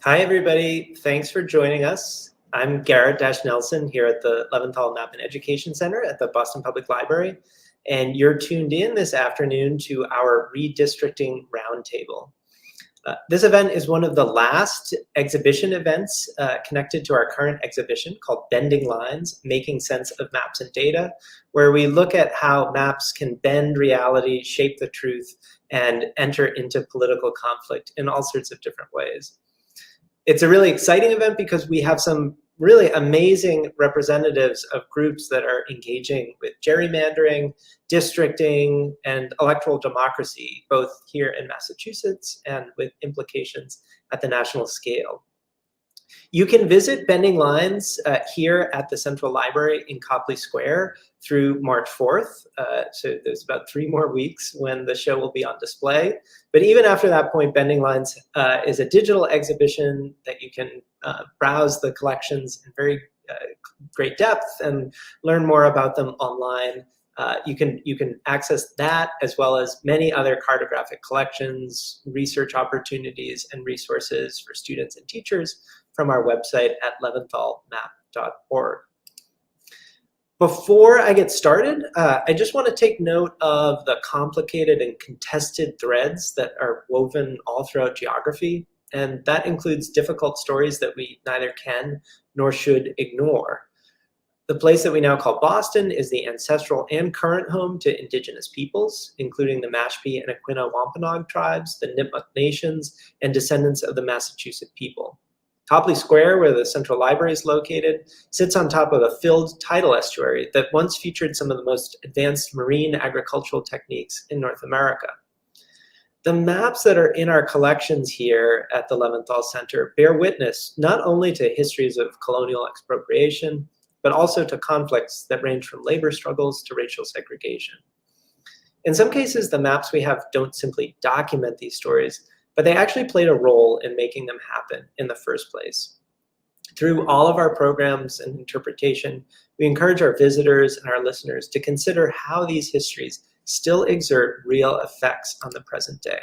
Hi, everybody. Thanks for joining us. I'm Garrett Nelson here at the Leventhal Map and Education Center at the Boston Public Library, and you're tuned in this afternoon to our Redistricting Roundtable. This event is one of the last exhibition events connected to our current exhibition called Bending Lines, Making Sense of Maps and Data, where we look at how maps can bend reality, shape the truth, and enter into political conflict in all sorts of different ways. It's a really exciting event because we have some really amazing representatives of groups that are engaging with gerrymandering, districting, and electoral democracy, both here in Massachusetts and with implications at the national scale. You can visit Bending Lines here at the Central Library in Copley Square through March 4th. So there's about 3 more weeks when the show will be on display. But even after that point, Bending Lines is a digital exhibition that you can browse the collections in very great depth and learn more about them online. You can access that as well as many other cartographic collections, research opportunities, and resources for students and teachers from our website at leventhalmap.org. Before I get started, I just want to take note of the complicated and contested threads that are woven all throughout geography, and that includes difficult stories that we neither can nor should ignore. The place that we now call Boston is the ancestral and current home to indigenous peoples, including the Mashpee and Aquinnah Wampanoag tribes, the Nipmuc Nations, and descendants of the Massachusetts people. Copley Square, where the Central Library is located, sits on top of a filled tidal estuary that once featured some of the most advanced marine agricultural techniques in North America. The maps that are in our collections here at the Leventhal Center bear witness not only to histories of colonial expropriation, but also to conflicts that range from labor struggles to racial segregation. In some cases, the maps we have don't simply document these stories, but they actually played a role in making them happen in the first place. Through all of our programs and interpretation, we encourage our visitors and our listeners to consider how these histories still exert real effects on the present day.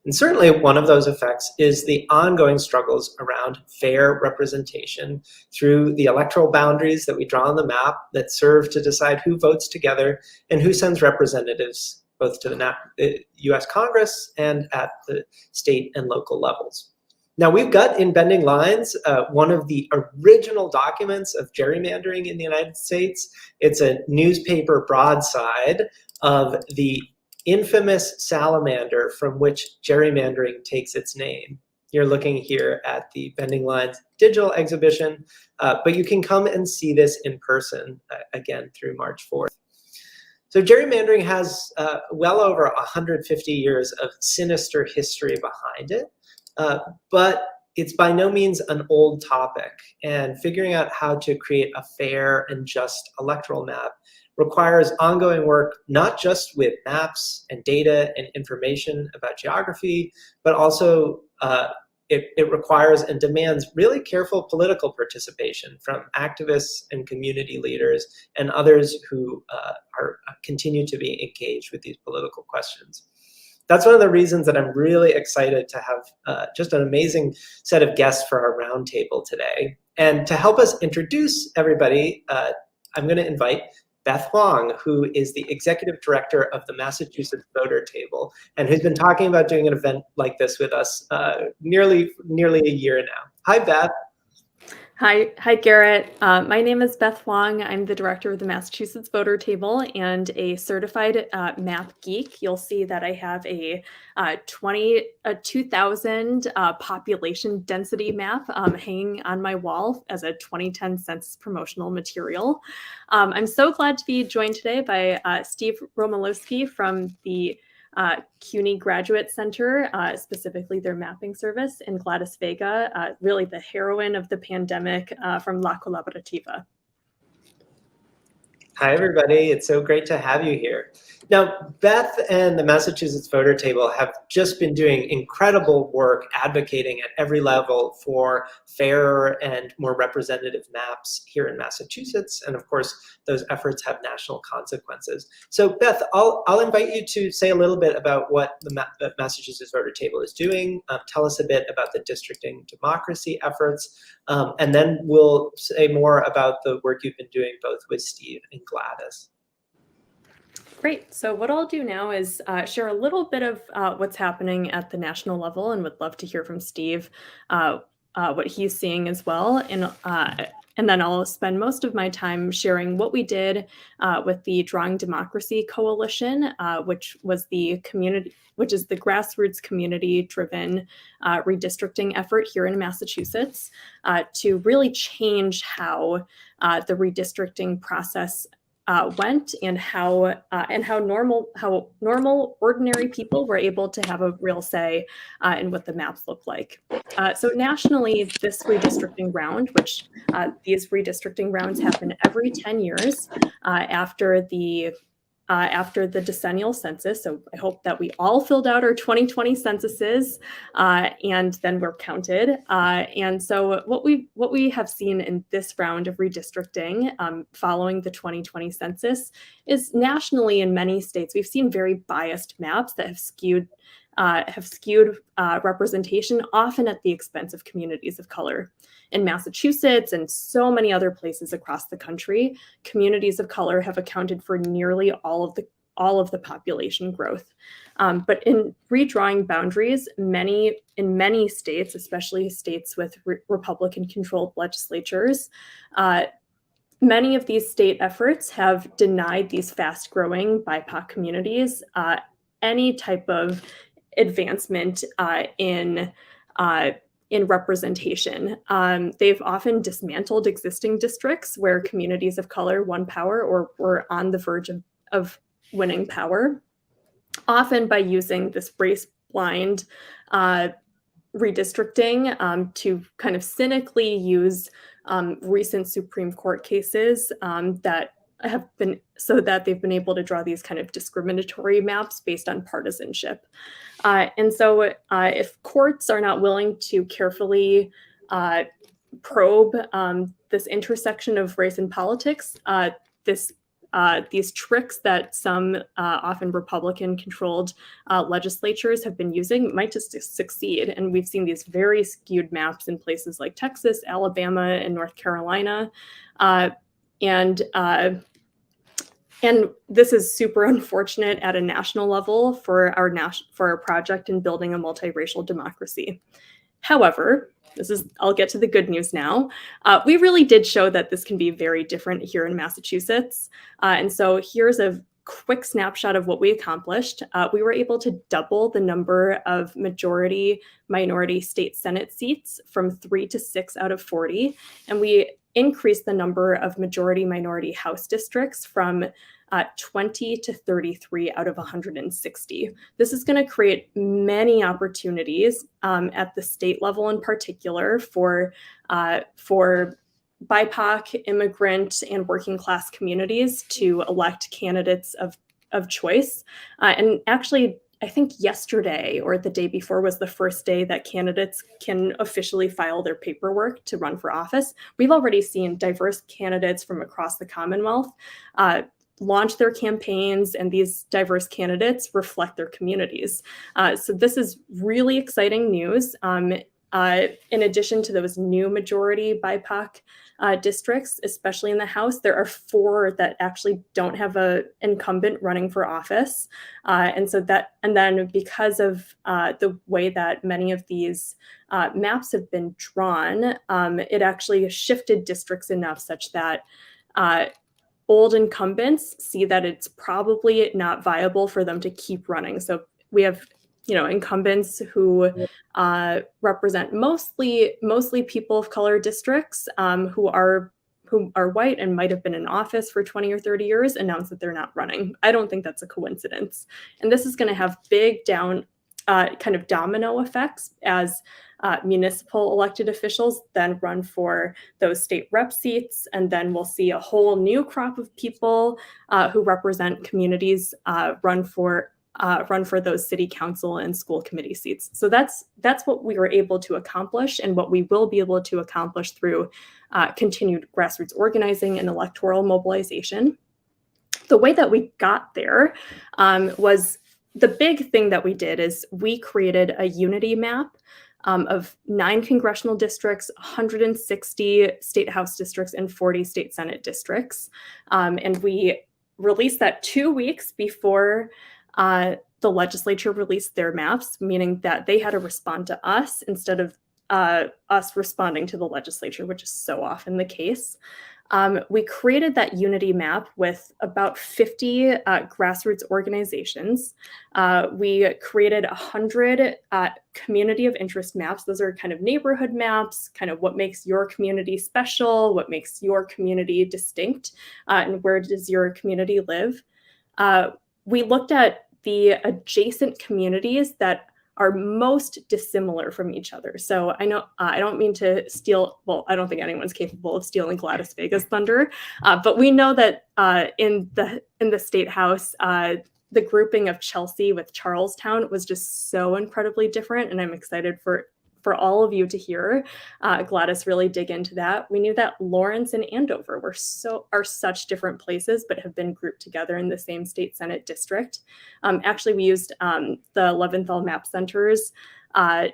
And certainly one of those effects is the ongoing struggles around fair representation through the electoral boundaries that we draw on the map that serve to decide who votes together and who sends representatives both to the US Congress and at the state and local levels. Now we've got in Bending Lines one of the original documents of gerrymandering in the United States. It's a newspaper broadside of the infamous salamander from which gerrymandering takes its name. You're looking here at the Bending Lines digital exhibition, but you can come and see this in person again through March 4th. So gerrymandering has well over 150 years of sinister history behind it, but it's by no means an old topic, and figuring out how to create a fair and just electoral map requires ongoing work, not just with maps and data and information about geography, but also it requires and demands really careful political participation from activists and community leaders and others who continue to be engaged with these political questions. That's one of the reasons that I'm really excited to have just an amazing set of guests for our roundtable today. And to help us introduce everybody, I'm going to invite Beth Huang, who is the executive director of the Massachusetts Voter Table, and who's been talking about doing an event like this with us nearly a year now. Hi, Beth. Hi, Garrett. My name is Beth Huang. I'm the director of the Massachusetts Voter Table and a certified map geek. You'll see that I have a 2000 population density map hanging on my wall as a 2010 census promotional material. I'm so glad to be joined today by Steve Romolowski from the CUNY Graduate Center, specifically their mapping service, and Gladys Vega, really the heroine of the pandemic from La Colaborativa. Hi, everybody. It's so great to have you here. Now, Beth and the Massachusetts Voter Table have just been doing incredible work advocating at every level for fairer and more representative maps here in Massachusetts. And of course, those efforts have national consequences. So Beth, I'll invite you to say a little bit about what the Massachusetts Voter Table is doing. Tell us a bit about the districting democracy efforts, and then we'll say more about the work you've been doing both with Steve and Gladys. Great. So what I'll do now is share a little bit of what's happening at the national level, and would love to hear from Steve what he's seeing as well. And then I'll spend most of my time sharing what we did with the Drawing Democracy Coalition, which is the grassroots community-driven redistricting effort here in Massachusetts to really change how the redistricting process went, and how normal ordinary people were able to have a real say in what the maps look like. So nationally, this redistricting round, which these redistricting rounds happen every 10 years after the decennial census. So I hope that we all filled out our 2020 censuses and then we're counted. And so what we have seen in this round of redistricting following the 2020 census is nationally in many states, we've seen very biased maps that have skewed representation, often at the expense of communities of color. In Massachusetts and so many other places across the country, communities of color have accounted for nearly all of the population growth. But in redrawing boundaries, in many states, especially states with Republican-controlled legislatures, many of these state efforts have denied these fast-growing BIPOC communities any type of advancement in representation. They've often dismantled existing districts where communities of color won power or were on the verge of winning power, often by using this race-blind redistricting to kind of cynically use recent Supreme Court cases that they've been able to draw these kind of discriminatory maps based on partisanship. And so if courts are not willing to carefully probe this intersection of race and politics, these tricks that some often Republican-controlled legislatures have been using might just succeed. And we've seen these very skewed maps in places like Texas, Alabama, and North Carolina. And this is super unfortunate at a national level for our project in building a multiracial democracy. However, I'll get to the good news now. We really did show that this can be very different here in Massachusetts. And so here's a quick snapshot of what we accomplished. We were able to double the number of majority minority state Senate seats from 3 to 6 out of 40. And we increased the number of majority minority House districts from 20 to 33 out of 160. This is going to create many opportunities at the state level in particular for BIPOC, immigrant, and working class communities to elect candidates of choice. And actually, I think yesterday or the day before was the first day that candidates can officially file their paperwork to run for office. We've already seen diverse candidates from across the Commonwealth launch their campaigns, and these diverse candidates reflect their communities. So this is really exciting news. In addition to those new majority BIPOC districts, especially in the House, there are 4 that actually don't have an incumbent running for office. And then because of the way that many of these maps have been drawn, it actually shifted districts enough such that old incumbents see that it's probably not viable for them to keep running. So we have, incumbents who represent mostly people of color districts who are white and might have been in office for 20 or 30 years announce that they're not running. I don't think that's a coincidence. And this is going to have big kind of domino effects as municipal elected officials then run for those state rep seats, and then we'll see a whole new crop of people who represent communities run for those city council and school committee seats. So that's what we were able to accomplish, and what we will be able to accomplish through continued grassroots organizing and electoral mobilization. The way that we got there was, the big thing that we did is we created a unity map of 9 congressional districts, 160 state house districts, and 40 state senate districts. And we released that 2 weeks before the legislature released their maps, meaning that they had to respond to us instead of us responding to the legislature, which is so often the case. We created that unity map with about 50 grassroots organizations. We created 100 community of interest maps. Those are kind of neighborhood maps, kind of what makes your community special, what makes your community distinct, and where does your community live. We looked at the adjacent communities that are most dissimilar from each other. So I know I don't mean to steal, well, I don't think anyone's capable of stealing Gladys Vega's thunder, but we know that in the state house, the grouping of Chelsea with Charlestown was just so incredibly different, and I'm excited for all of you to hear Gladys really dig into that. We knew that Lawrence and Andover are such different places, but have been grouped together in the same state senate district. Actually, we used the Leventhal Map Center's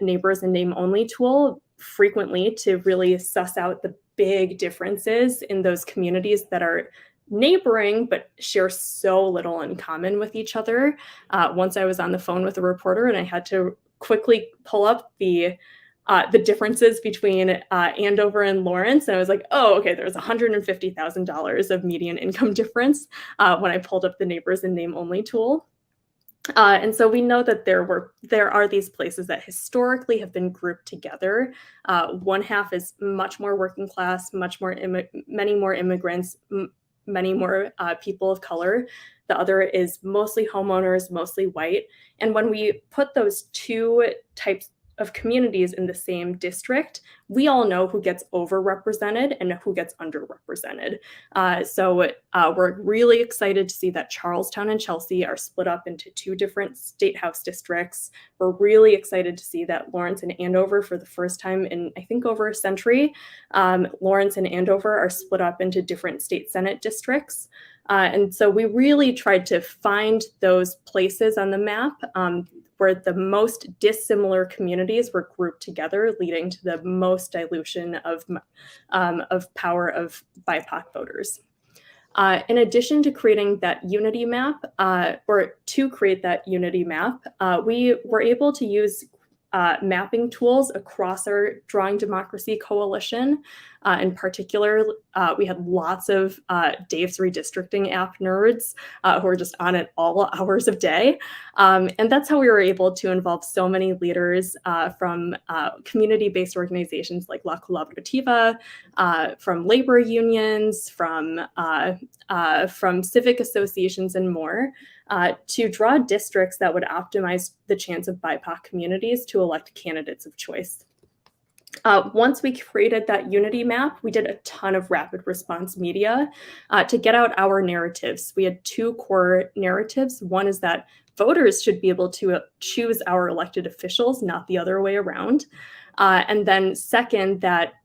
neighbors and name only tool frequently to really suss out the big differences in those communities that are neighboring but share so little in common with each other. Once I was on the phone with a reporter and I had to quickly pull up the differences between Andover and Lawrence, and I was like, oh, okay, there's $150,000 of median income difference when I pulled up the neighbors and name only tool. And so we know that there are these places that historically have been grouped together. One half is much more working class, many more immigrants, many more people of color. The other is mostly homeowners, mostly white. And when we put those two types of communities in the same district, we all know who gets overrepresented and who gets underrepresented. So we're really excited to see that Charlestown and Chelsea are split up into 2 different state house districts. We're really excited to see that Lawrence and Andover, for the first time in, I think, over a century, Lawrence and Andover are split up into different state senate districts. And so we really tried to find those places on the map where the most dissimilar communities were grouped together, leading to the most dilution of power of BIPOC voters. In addition to creating that unity map, we were able to use mapping tools across our Drawing Democracy coalition. In particular, we had lots of Dave's Redistricting app nerds who were just on it all hours of day. And that's how we were able to involve so many leaders from community-based organizations like La Colaborativa, from labor unions, from civic associations, and more, to draw districts that would optimize the chance of BIPOC communities to elect candidates of choice. Once we created that unity map, we did a ton of rapid response media to get out our narratives. We had 2 core narratives. One is that voters should be able to choose our elected officials, not the other way around. And then second, that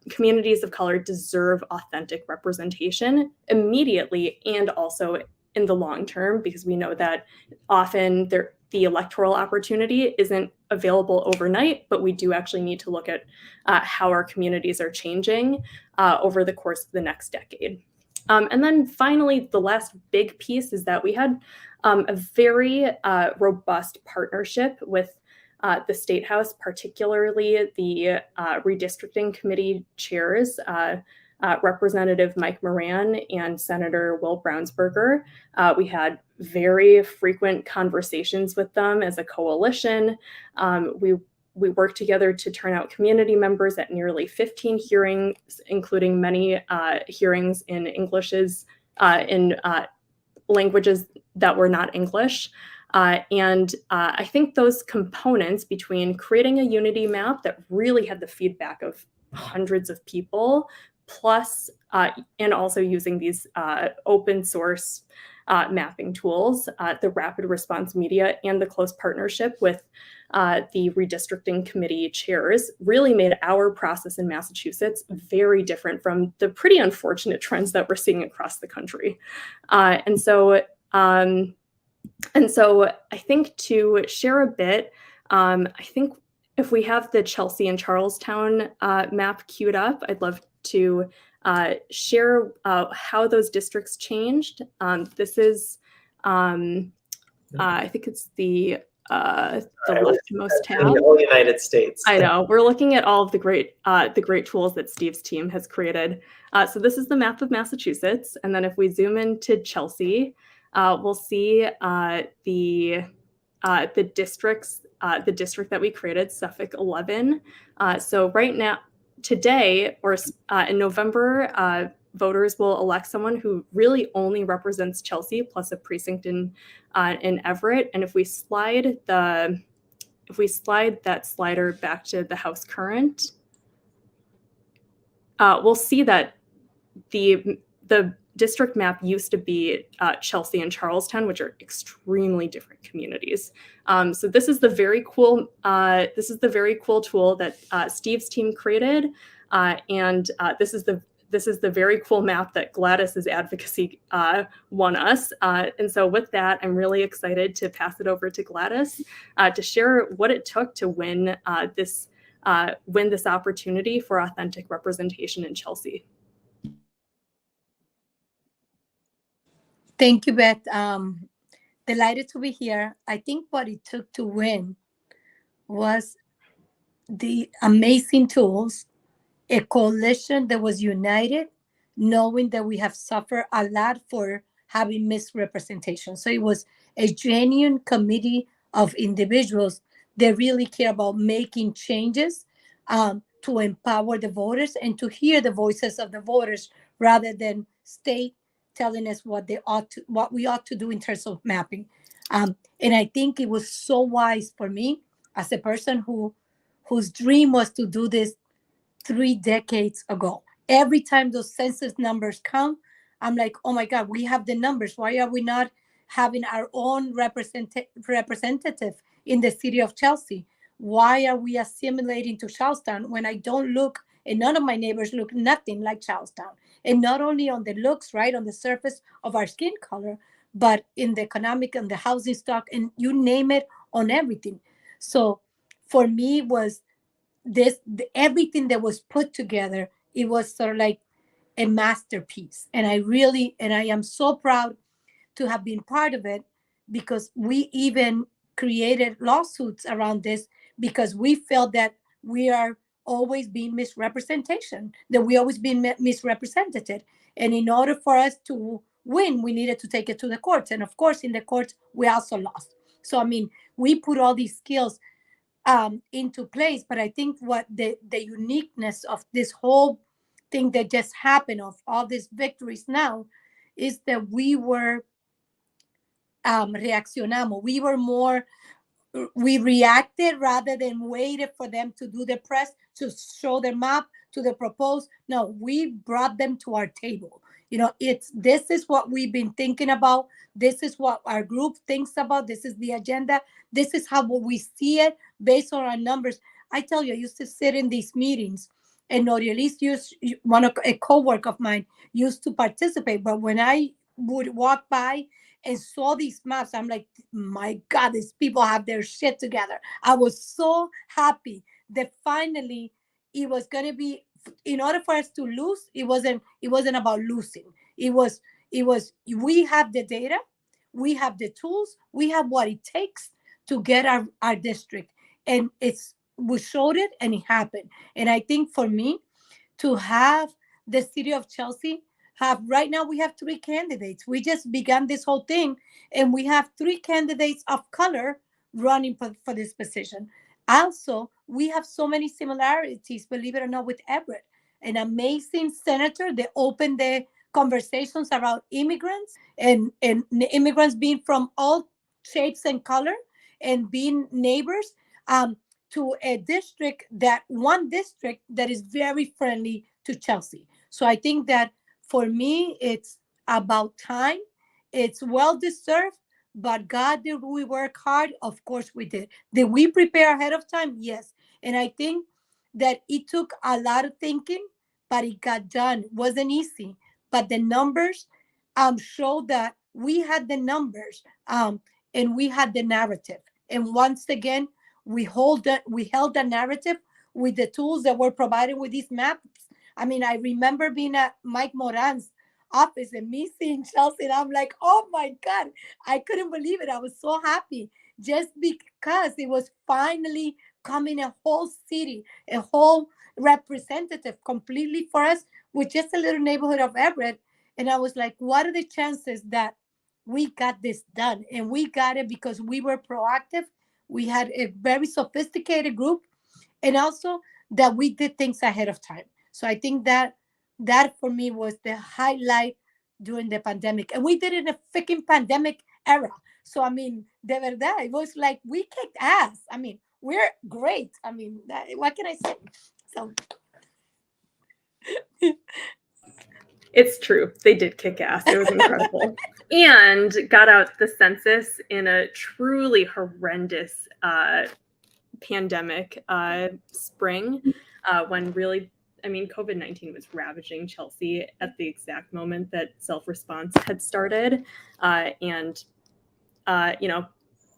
communities of color deserve authentic representation immediately and also in the long term, because we know that often the electoral opportunity isn't available overnight, but we do actually need to look at how our communities are changing over the course of the next decade. And then finally, the last big piece is that we had a very robust partnership with the State House, particularly the redistricting committee chairs, Representative Mike Moran and Senator Will Brownsberger. We had very frequent conversations with them as a coalition. We worked together to turn out community members at nearly 15 hearings, including many hearings in in languages that were not English. And I think those components between creating a unity map that really had the feedback of hundreds of people, plus and also using these open source mapping tools, the rapid response media, and the close partnership with the redistricting committee chairs really made our process in Massachusetts very different from the pretty unfortunate trends that we're seeing across the country. And so I think to share a bit, I think if we have the Chelsea and Charlestown map queued up, I'd love to share how those districts changed. This is, I think it's the leftmost tab. In the whole United States. I know. We're looking at all of the great tools that Steve's team has created. So this is the map of Massachusetts. And then if we zoom into Chelsea, we'll see the districts, the district that we created, Suffolk 11. So right now, today, or in November, voters will elect someone who really only represents Chelsea plus a precinct in Everett. And if we slide that slider back to the House current, we'll see that the district map used to be Chelsea and Charlestown, which are extremely different communities. So this is the very cool tool that Steve's team created, and this is the very cool map that Gladys's advocacy won us. And so with that, I'm really excited to pass it over to Gladys to share what it took to win this opportunity for authentic representation in Chelsea. Thank you, Beth. Delighted to be here. I think what it took to win was the amazing tools, a coalition that was united, knowing that we have suffered a lot for having misrepresentation. So it was a genuine committee of individuals that really care about making changes to empower the voters and to hear the voices of the voters rather than state telling us what we ought to do in terms of mapping. And I think it was so wise for me as a person whose dream was to do this 3 decades ago. Every time those census numbers come, I'm like, oh my God, we have the numbers. Why are we not having our own representative in the city of Chelsea? Why are we assimilating to Charlestown when I don't look, and none of my neighbors look nothing like Charlestown? And not only on the looks, right, on the surface of our skin color, but in the economic and the housing stock, and you name it, on everything. So for me was everything that was put together, it was sort of like a masterpiece. And I am so proud to have been part of it, because we even created lawsuits around this because we felt that we are always being misrepresented. And in order for us to win, we needed to take it to the courts. And of course, in the courts, we also lost. So, I mean, we put all these skills into place. But I think what the uniqueness of this whole thing that just happened, of all these victories now, is that we were reaccionamos. We reacted rather than waited for them to do the press, to show their map, to the proposed. No, we brought them to our table. This is what we've been thinking about. This is what our group thinks about. This is the agenda. This is how we see it based on our numbers. I tell you, I used to sit in these meetings, and Norielis, a co-worker of mine, used to participate. But when I would walk by and saw these maps, I'm like, my God, these people have their shit together. I was so happy that finally it was going to be, in order for us to lose, it wasn't about losing. It was, we have the data, we have the tools, we have what it takes to get our district. And we showed it, and it happened. And I think for me, to have the city of Chelsea right now, we have 3 candidates. We just began this whole thing, and we have 3 candidates of color running for this position. Also, we have so many similarities, believe it or not, with Everett, an amazing senator that opened the conversations around immigrants and immigrants being from all shapes and color and being neighbors, to a district one district that is very friendly to Chelsea. So I think that for me, it's about time. It's well deserved, but God, did we work hard? Of course we did. Did we prepare ahead of time? Yes. And I think that it took a lot of thinking, but it got done. It wasn't easy, but the numbers show that we had the numbers, and we had the narrative. And once again, we held the narrative with the tools that were provided with these maps. I mean, I remember being at Mike Moran's office and me seeing Chelsea, and I'm like, oh my God, I couldn't believe it. I was so happy just because it was finally coming a whole city, a whole representative completely for us with just a little neighborhood of Everett. And I was like, what are the chances that we got this done? And we got it because we were proactive. We had a very sophisticated group, and also that we did things ahead of time. So I think that for me was the highlight during the pandemic. And we did it in a freaking pandemic era. So, I mean, de verdad, it was like we kicked ass. I mean, we're great. I mean, what can I say? So It's true. They did kick ass. It was incredible. And got out the census in a truly horrendous pandemic spring, when really, I mean, COVID-19 was ravaging Chelsea at the exact moment that self-response had started. And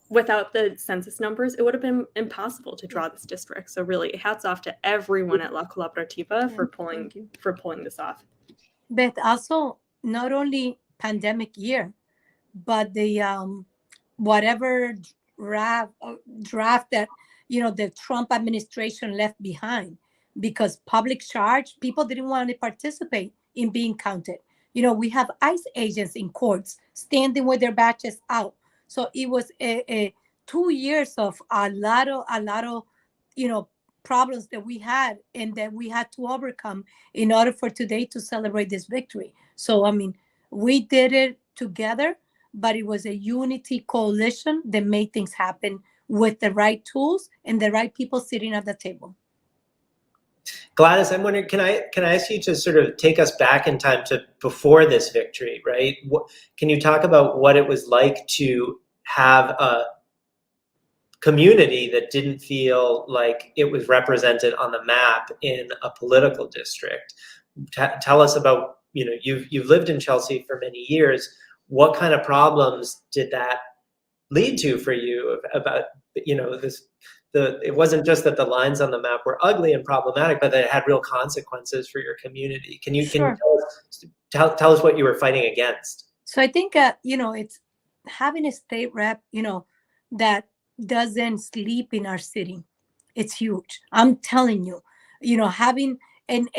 without the census numbers, it would have been impossible to draw this district. So really, hats off to everyone at La Colaborativa for pulling this off. but also not only pandemic year, but the whatever draft that the Trump administration left behind, because public charge, people didn't want to participate in being counted. We have ICE agents in courts standing with their badges out. So it was a 2 years of a lot of problems that we had and that we had to overcome in order for today to celebrate this victory. So I mean, we did it together, but it was a unity coalition that made things happen with the right tools and the right people sitting at the table. Gladys, I'm wondering, can I ask you to sort of take us back in time to before this victory, right? Can you talk about what it was like to have a community that didn't feel like it was represented on the map in a political district? Tell us about, you've lived in Chelsea for many years. What kind of problems did that lead to for you about, it wasn't just that the lines on the map were ugly and problematic, but that it had real consequences for your community. Can you tell us what you were fighting against? So I think, it's having a state rep, that doesn't sleep in our city. It's huge. I'm telling you, having, and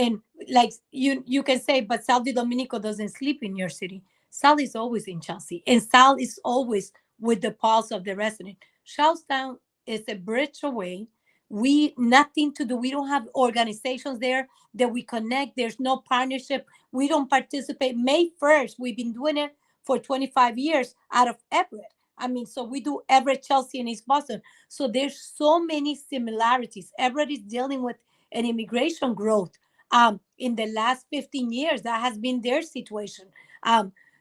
like you can say, but Sal de Dominico doesn't sleep in your city. Sal is always in Chelsea, and Sal is always with the pulse of the resident. Charlestown is a bridge away. Nothing to do. We don't have organizations there that we connect. There's no partnership. We don't participate. May 1st, we've been doing it for 25 years out of Everett. I mean, so we do Everett, Chelsea, and East Boston. So there's so many similarities. Everett is dealing with an immigration growth in the last 15 years. That has been their situation.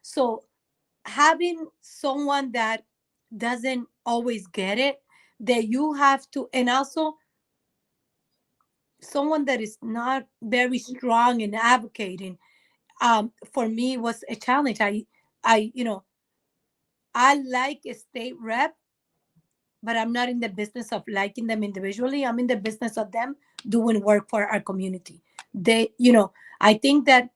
So having someone that doesn't always get it, that you have to, and also someone that is not very strong in advocating, for me was a challenge. I like a state rep, but I'm not in the business of liking them individually. I'm in the business of them doing work for our community. I think that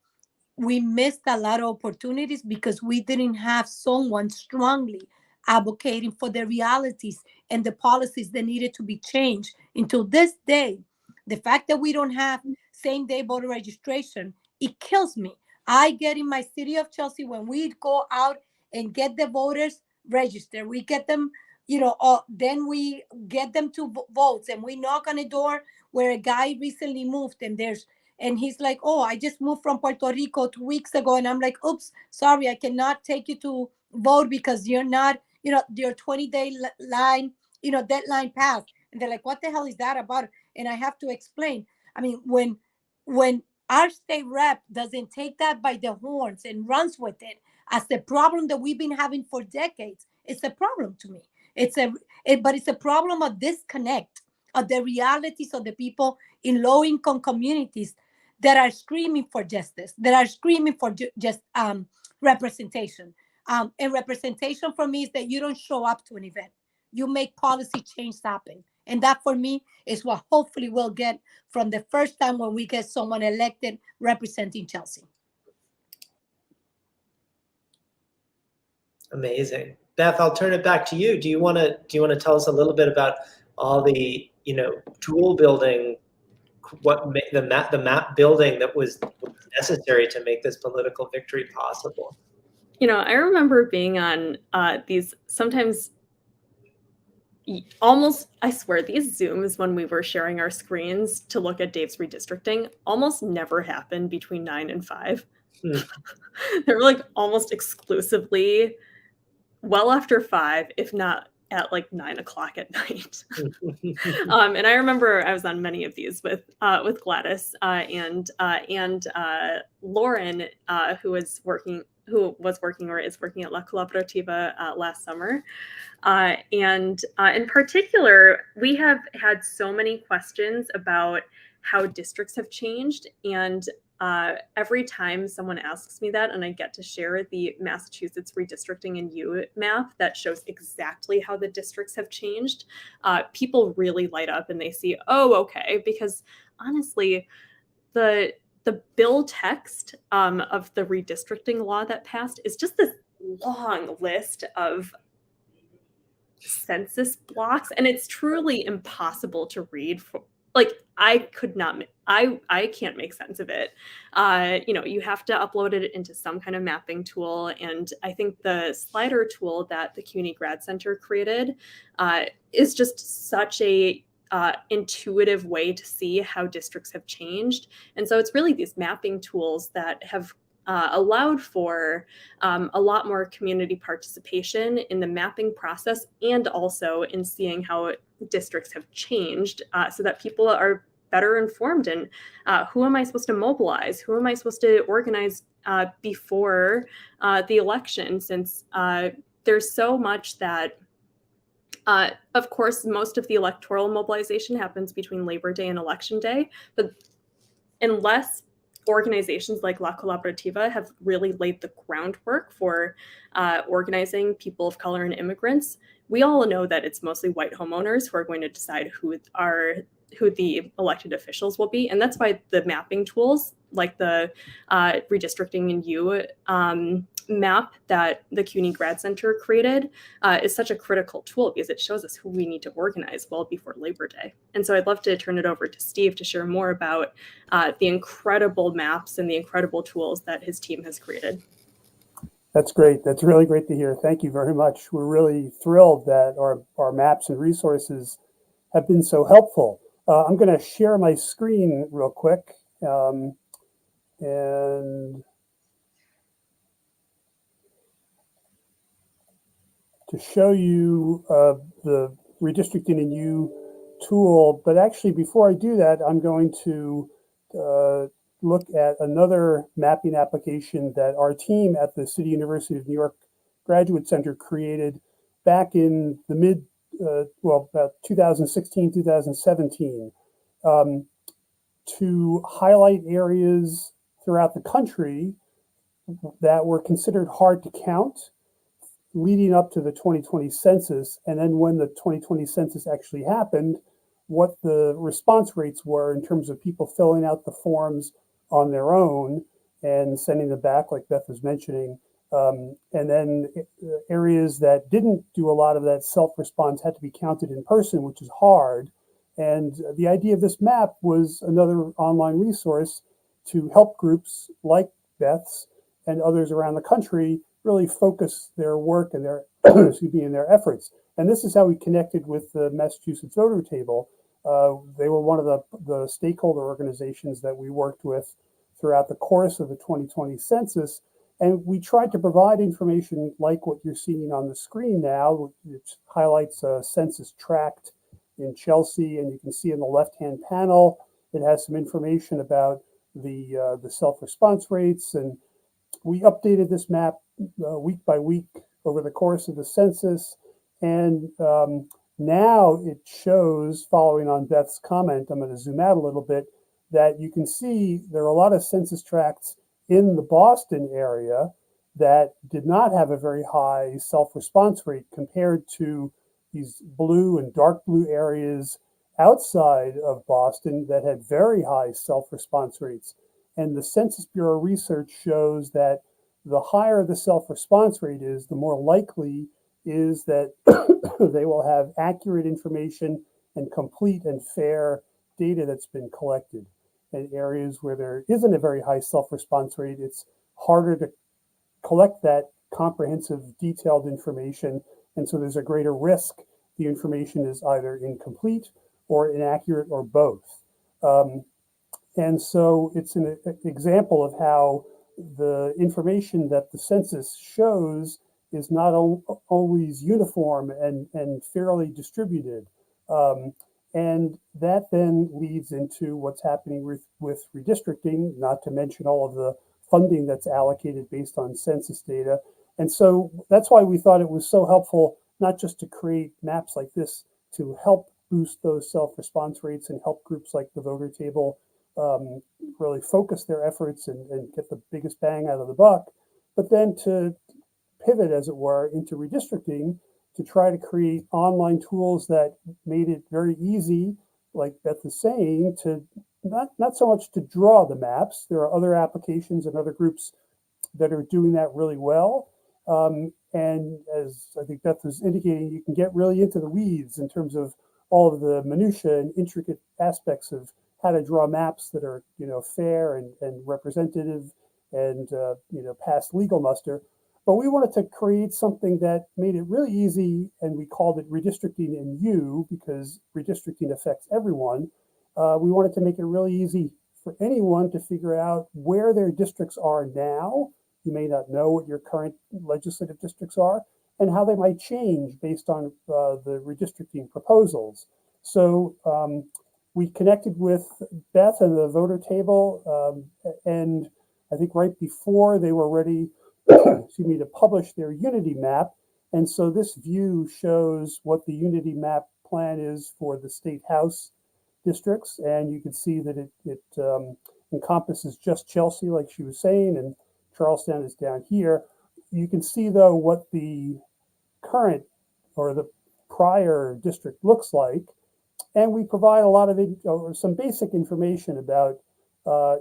we missed a lot of opportunities because we didn't have someone strongly advocating for the realities and the policies that needed to be changed. Until this day, the fact that we don't have same-day voter registration, it kills me. I get in my city of Chelsea, when we go out and get the voters registered, we get them, then we get them to votes, and we knock on a door where a guy recently moved, and he's like, oh, I just moved from Puerto Rico 2 weeks ago. And I'm like, oops, sorry, I cannot take you to vote because you're not, your 20-day line, deadline passed. And they're like, what the hell is that about? And I have to explain. I mean, when our state rep doesn't take that by the horns and runs with it as the problem that we've been having for decades, it's a problem to me. But it's a problem of disconnect of the realities of the people in low-income communities that are screaming for justice, that are screaming for just representation. And representation for me is that you don't show up to an event. You make policy change happen. And that for me is what hopefully we'll get from the first time when we get someone elected representing Chelsea. Amazing. Beth, I'll turn it back to you. Do you want to tell us a little bit about all the, tool building, the map building that was necessary to make this political victory possible? I remember being on these sometimes almost, I swear, these Zooms when we were sharing our screens to look at Dave's redistricting almost never happened between 9 and 5. They were like almost exclusively well after 5, if not at like 9 o'clock at night. And I remember I was on many of these with Gladys and Lauren, who was working or is working at La Colaborativa last summer. And in particular, we have had so many questions about how districts have changed. And every time someone asks me that, and I get to share the Massachusetts Redistricting and You map that shows exactly how the districts have changed, people really light up and they see, oh, okay, because honestly, the bill text of the redistricting law that passed is just this long list of census blocks, and it's truly impossible to read. I can't make sense of it. You have to upload it into some kind of mapping tool, and I think the slider tool that the CUNY Grad Center created is just such a intuitive way to see how districts have changed. And so it's really these mapping tools that have allowed for a lot more community participation in the mapping process and also in seeing how districts have changed so that people are better informed in who am I supposed to mobilize? Who am I supposed to organize before the election? Since there's so much that of course, most of the electoral mobilization happens between Labor Day and Election Day, but unless organizations like La Colaborativa have really laid the groundwork for organizing people of color and immigrants, we all know that it's mostly white homeowners who are going to decide who the elected officials will be. And that's why the mapping tools like the Redistricting and You map that the CUNY Grad Center created is such a critical tool because it shows us who we need to organize well before Labor Day. And so I'd love to turn it over to Steve to share more about the incredible maps and the incredible tools that his team has created. That's great. That's really great to hear. Thank you very much. We're really thrilled that our maps and resources have been so helpful. I'm going to share my screen real quick. And to show you the Redistricting and You tool, but actually before I do that, I'm going to look at another mapping application that our team at the City University of New York Graduate Center created back in the about 2016, 2017, to highlight areas throughout the country that were considered hard to count leading up to the 2020 census. And then when the 2020 census actually happened, what the response rates were in terms of people filling out the forms on their own and sending them back, like Beth was mentioning. And then areas that didn't do a lot of that self-response had to be counted in person, which is hard. And the idea of this map was another online resource to help groups like Beth's and others around the country really focus their work and their their efforts. And this is how we connected with the Massachusetts Voter Table. They were one of the stakeholder organizations that we worked with throughout the course of the 2020 census And we tried to provide information like what you're seeing on the screen now, which highlights a census tract in Chelsea, and you can see in the left-hand panel, it has some information about the self-response rates, and we updated this map week by week over the course of the census, and now it shows, following on Beth's comment, I'm going to zoom out a little bit, that you can see there are a lot of census tracts in the Boston area that did not have a very high self-response rate compared to these blue and dark blue areas outside of Boston that had very high self-response rates. And the Census Bureau research shows that the higher the self-response rate is, the more likely is that they will have accurate information and complete and fair data that's been collected. In areas where there isn't a very high self-response rate, it's harder to collect that comprehensive, detailed information. And so there's a greater risk the information is either incomplete or inaccurate or both. And so it's an example of how the information that the census shows is not always uniform and fairly distributed. And that then leads into what's happening with redistricting, not to mention all of the funding that's allocated based on census data. And so that's why we thought it was so helpful, not just to create maps like this to help boost those self-response rates and help groups like the voter table really focus their efforts and get the biggest bang out of the buck, but then to pivot, as it were, into redistricting to try to create online tools that made it very easy, like Beth is saying, to not so much to draw the maps. There are other applications and other groups that are doing that really well. And as I think Beth was indicating, you can get really into the weeds in terms of all of the minutiae and intricate aspects of how to draw maps that are, fair and representative and, pass legal muster. But we wanted to create something that made it really easy, and we called it Redistricting in You because redistricting affects everyone. We wanted to make it really easy for anyone to figure out where their districts are now. You may not know what your current legislative districts are and how they might change based on the redistricting proposals. So we connected with Beth and the voter table, and I think right before they were ready to publish their Unity map. And so this view shows what the Unity map plan is for the state house districts. And you can see that it encompasses just Chelsea, like she was saying, and Charlestown is down here. You can see, though, what the current or the prior district looks like. And we provide a lot of some basic information about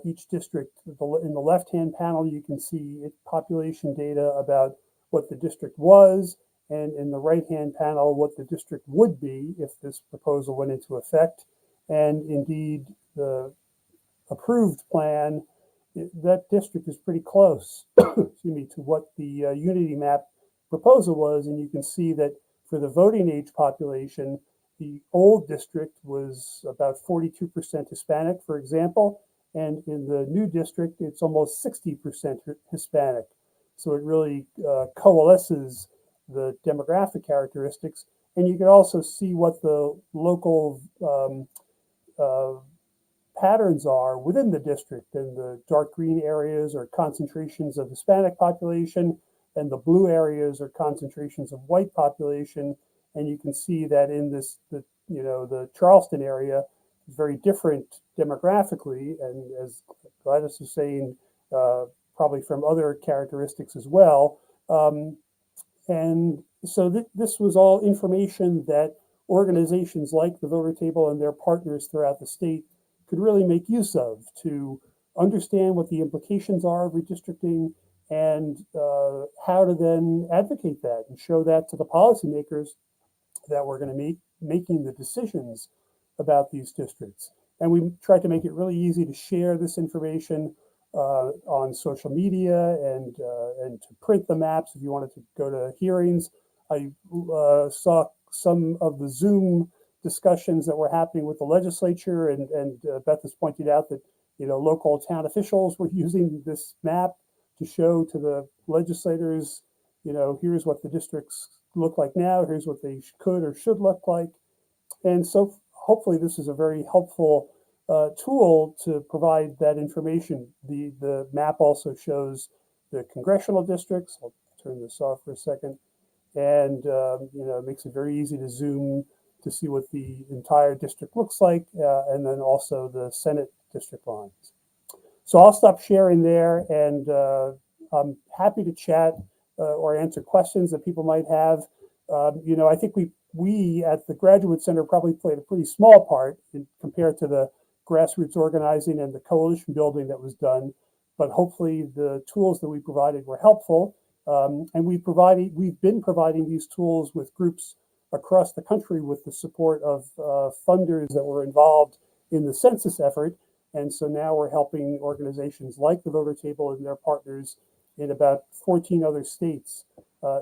each district. In the left-hand panel, you can see population data about what the district was, and in the right-hand panel, what the district would be if this proposal went into effect. And indeed, the approved plan, that district is pretty close to what the Unity map proposal was. And you can see that for the voting age population, the old district was about 42% Hispanic, for example, and in the new district, it's almost 60% Hispanic. So it really coalesces the demographic characteristics. And you can also see what the local patterns are within the district. And the dark green areas are concentrations of Hispanic population, and the blue areas are concentrations of white population. And you can see that in this, the Charleston area is very different demographically, and as Gladys was saying, probably from other characteristics as well. And so this was all information that organizations like the voter table and their partners throughout the state could really make use of to understand what the implications are of redistricting and how to then advocate that and show that to the policymakers that we're going to be making the decisions about these districts. And we tried to make it really easy to share this information on social media and to print the maps if you wanted to go to hearings. I saw some of the Zoom discussions that were happening with the legislature, and Beth has pointed out that local town officials were using this map to show to the legislators, here's what the districts look like now, here's what they could or should look like. And so hopefully this is a very helpful tool to provide that information. The map also shows the congressional districts. I'll turn this off for a second. And, it makes it very easy to zoom to see what the entire district looks like, and then also the Senate district lines. So I'll stop sharing there, and I'm happy to chat or answer questions that people might have. I think we at the Graduate Center probably played a pretty small part compared to the grassroots organizing and the coalition building that was done, but hopefully the tools that we provided were helpful. And we've been providing these tools with groups across the country with the support of funders that were involved in the census effort. And so now we're helping organizations like the Voter Table and their partners in about 14 other states,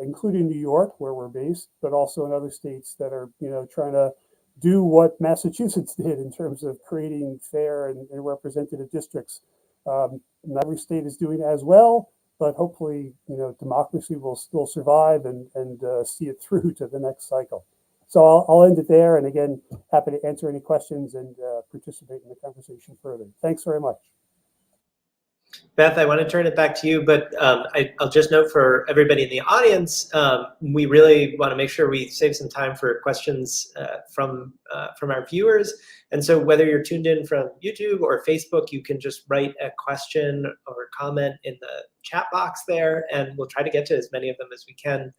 including New York, where we're based, but also in other states that are, trying to do what Massachusetts did in terms of creating fair and representative districts. Not every state is doing as well, but hopefully, democracy will still survive and see it through to the next cycle. So I'll end it there. And again, happy to answer any questions and participate in the conversation further. Thanks very much. Beth, I want to turn it back to you, but I'll just note for everybody in the audience, we really want to make sure we save some time for questions from our viewers. And so whether you're tuned in from YouTube or Facebook, you can just write a question or comment in the chat box there, and we'll try to get to as many of them as we can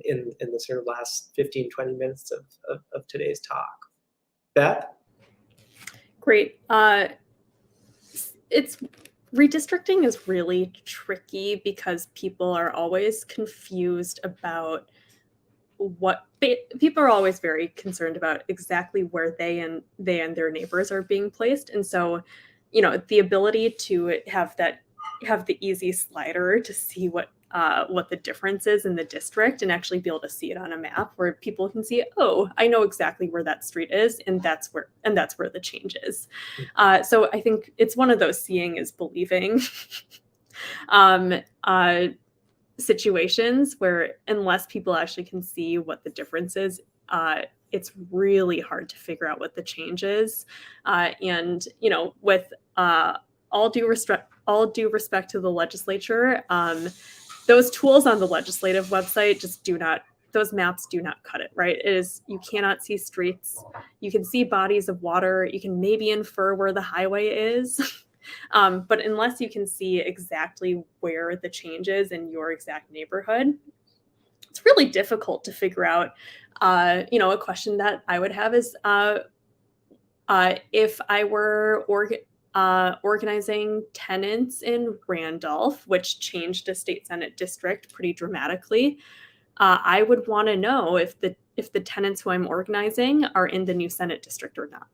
in the sort of last 15, 20 minutes of today's talk. Beth? Great. Redistricting is really tricky because people are always confused about people are always very concerned about exactly where they and their neighbors are being placed. And so, the ability to have the easy slider to see what the difference is in the district and actually be able to see it on a map where people can see, oh, I know exactly where that street is, and that's where the change is. So I think it's one of those seeing is believing situations where unless people actually can see what the difference is, it's really hard to figure out what the change is. And with all due respect to the legislature, those tools on the legislative website those maps do not cut it, right? You cannot see streets. You can see bodies of water. You can maybe infer where the highway is. But unless you can see exactly where the change is in your exact neighborhood, it's really difficult to figure out. A question that I would have is if I were organizing tenants in Randolph, which changed a state Senate district pretty dramatically, I would want to know if the tenants who I'm organizing are in the new Senate district or not.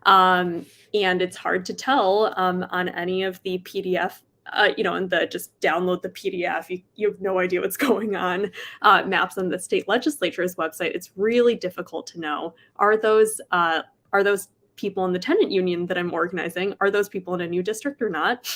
And it's hard to tell on any of the PDF, and just download the PDF. You have no idea what's going on. Maps on the state legislature's website. It's really difficult to know. Are those people in the tenant union that I'm organizing, are those people in a new district or not?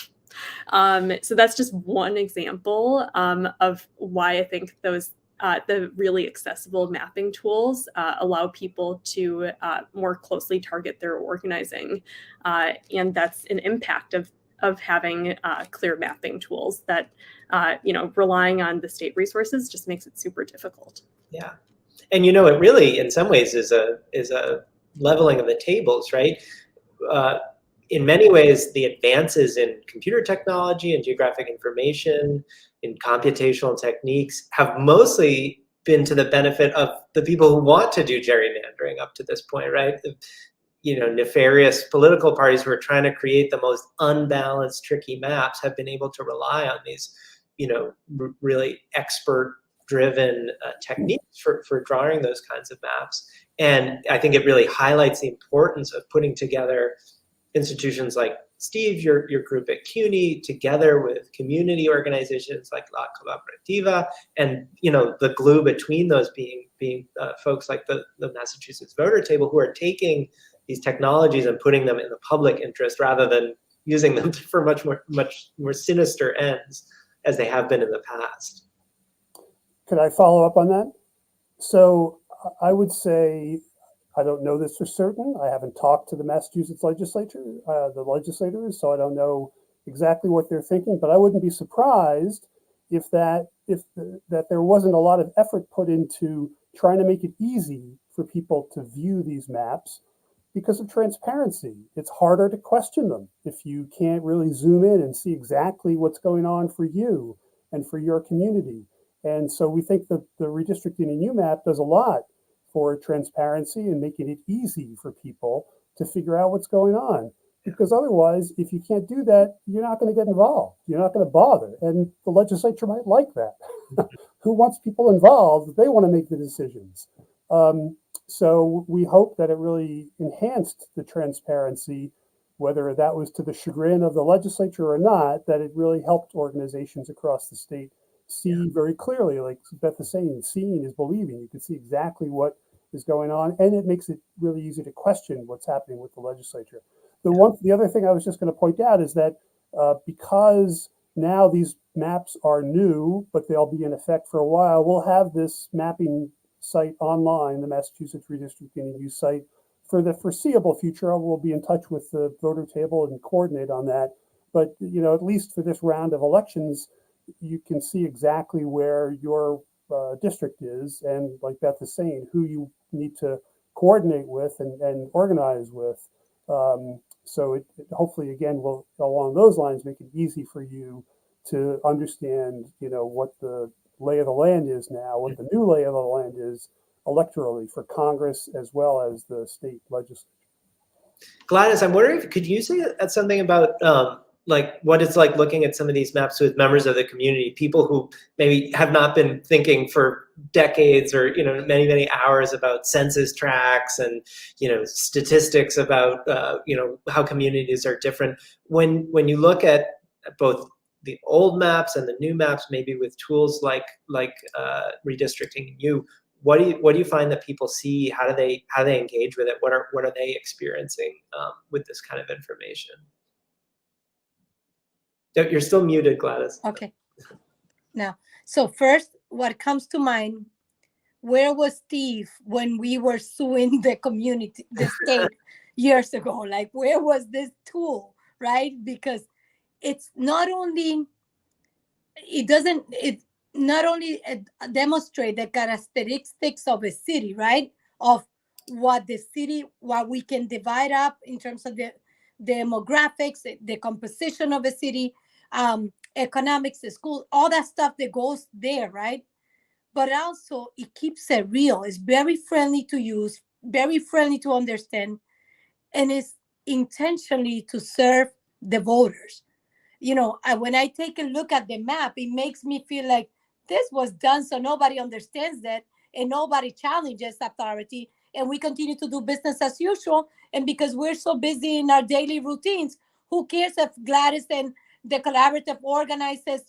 So that's just one example of why I think the really accessible mapping tools allow people to more closely target their organizing. And that's an impact of having clear mapping tools that, relying on the state resources just makes it super difficult. Yeah. And, it really, in some ways, is a leveling of the tables, right? In many ways, the advances in computer technology and geographic information, in computational techniques, have mostly been to the benefit of the people who want to do gerrymandering up to this point, right? Nefarious political parties who are trying to create the most unbalanced, tricky maps have been able to rely on these, really expert-driven techniques for drawing those kinds of maps. And I think it really highlights the importance of putting together institutions like Steve, your group at CUNY, together with community organizations like La Collaborativa, and the glue between those being folks like the Massachusetts Voter Table, who are taking these technologies and putting them in the public interest rather than using them for much more sinister ends as they have been in the past. Could I follow up on that? So I would say, I don't know this for certain. I haven't talked to the Massachusetts legislature, the legislators, so I don't know exactly what they're thinking, but I wouldn't be surprised if that there wasn't a lot of effort put into trying to make it easy for people to view these maps because of transparency. It's harder to question them if you can't really zoom in and see exactly what's going on for you and for your community. And so we think that the redistricting in UMAP does a lot for transparency and making it easy for people to figure out what's going on. Because otherwise, if you can't do that, you're not going to get involved. You're not going to bother. And the legislature might like that. Who wants people involved? They want to make the decisions. So we hope that it really enhanced the transparency, whether that was to the chagrin of the legislature or not, that it really helped organizations across the state see very clearly, like Beth is saying, seeing is believing. You can see exactly what is going on, and it makes it really easy to question what's happening with the legislature. The other thing I was just going to point out is that because now these maps are new, but they'll be in effect for a while, we'll have this mapping site online, the Massachusetts Redistricting and Use site, for the foreseeable future. We'll be in touch with the voter table and coordinate on that. But at least for this round of elections, you can see exactly where your district is, and like Beth is saying, who you need to coordinate with and organize with. So it hopefully, again, will, along those lines, make it easy for you to understand, what the lay of the land is now, what the new lay of the land is electorally for Congress as well as the state legislature. Gladys, I'm wondering, could you say something about like what it's like looking at some of these maps with members of the community, people who maybe have not been thinking for decades or many hours about census tracts and statistics about how communities are different. When you look at both the old maps and the new maps, maybe with tools like redistricting you, what do you find that people see? How do they engage with it? What are they experiencing with this kind of information? You're still muted, Gladys. Okay. Now, so first, what comes to mind, where was Steve when we were suing the community, the state years ago? Like, where was this tool, right? Because it not only demonstrate the characteristics of a city, right? Of what we can divide up in terms of the demographics, the composition of a city, economics, the school, all that stuff that goes there, right? But also it keeps it real. It's very friendly to use, very friendly to understand, and it's intentionally to serve the voters. When I take a look at the map, it makes me feel like this was done so nobody understands that and nobody challenges authority, and we continue to do business as usual. And because we're so busy in our daily routines, who cares if Gladys and the collaborative organizes,